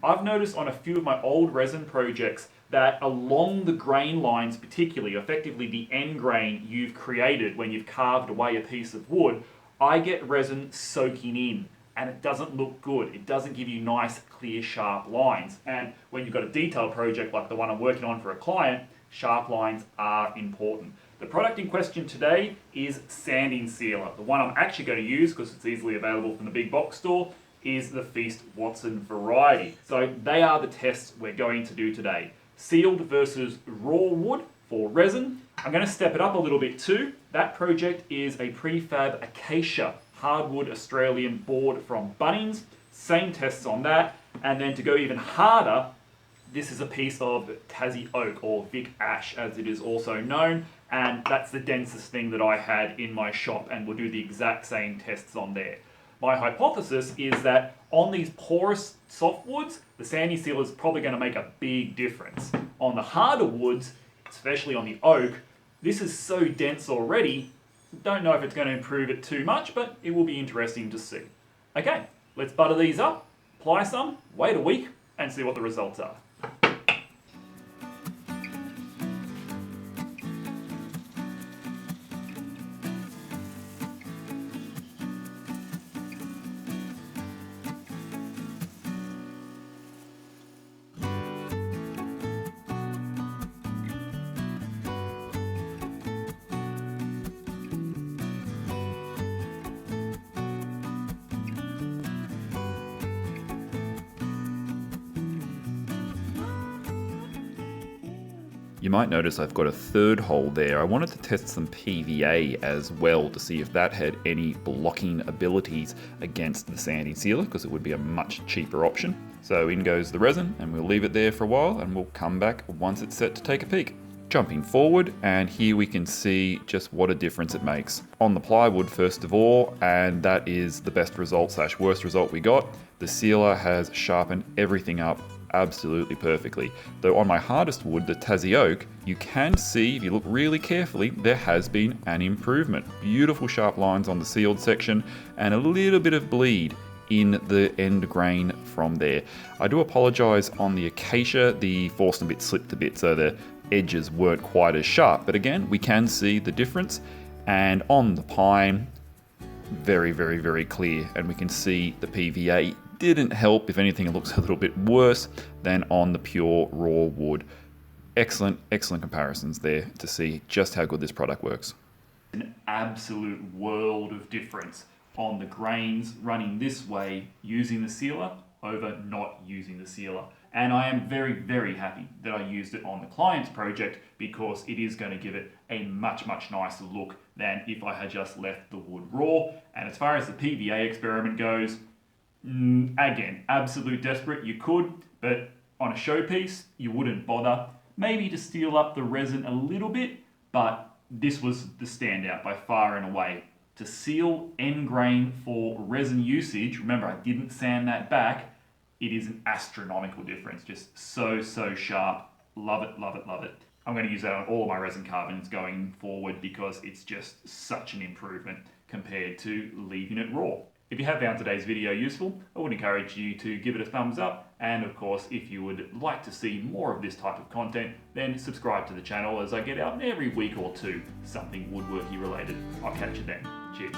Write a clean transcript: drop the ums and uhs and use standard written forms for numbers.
I've noticed on a few of my old resin projects that along the grain lines particularly, effectively the end grain you've created when you've carved away a piece of wood, I get resin soaking in and it doesn't look good. It doesn't give you nice, clear, sharp lines. And when you've got a detailed project like the one I'm working on for a client, sharp lines are important. The product in question today is sanding sealer. The one I'm actually going to use, because it's easily available from the big box store, is the Feast Watson variety. So they are the tests we're going to do today. Sealed versus raw wood for resin. I'm going to step it up a little bit too. That project is a prefab Acacia hardwood Australian board from Bunnings. Same tests on that. And then to go even harder, this is a piece of Tassie Oak, or Vic Ash as it is also known, and that's the densest thing that I had in my shop, and we'll do the exact same tests on there. My hypothesis is that on these porous softwoods, the sanding sealer is probably going to make a big difference. On the harder woods, especially on the oak, this is so dense already, don't know if it's going to improve it too much, but it will be interesting to see. Okay, let's butter these up, apply some, wait a week, and see what the results are. You might notice I've got a third hole there. I wanted to test some PVA as well to see if that had any blocking abilities against the sanding sealer, because it would be a much cheaper option. So in goes the resin, and we'll leave it there for a while, and we'll come back once it's set to take a peek. Jumping forward, and here we can see just what a difference it makes. On the plywood first of all, and that is the best result / worst result we got. The sealer has sharpened everything up absolutely perfectly. Though on my hardest wood, the Tassie Oak, you can see, if you look really carefully, there has been an improvement. Beautiful sharp lines on the sealed section and a little bit of bleed in the end grain from there. I do apologize on the Acacia, the Forstner bit slipped a bit, so the edges weren't quite as sharp, but again, we can see the difference. And on the pine, very, very, very clear, and we can see the PVA didn't help. If anything, it looks a little bit worse than on the pure raw wood. Excellent, excellent comparisons there to see just how good this product works. An absolute world of difference on the grains running this way using the sealer over not using the sealer. And I am very, very happy that I used it on the client's project, because it is going to give it a much, much nicer look than if I had just left the wood raw. And as far as the PVA experiment goes, again, absolute desperate, you could, but on a showpiece, you wouldn't bother. Maybe to steel up the resin a little bit, but this was the standout by far and away. To seal end grain for resin usage, remember I didn't sand that back, it is an astronomical difference. Just so, so sharp. Love it, love it, love it. I'm going to use that on all of my resin carvings going forward, because it's just such an improvement compared to leaving it raw. If you have found today's video useful, I would encourage you to give it a thumbs up, and of course, if you would like to see more of this type of content, then subscribe to the channel, as I get out every week or two something woodworking related. I'll catch you then. Cheers.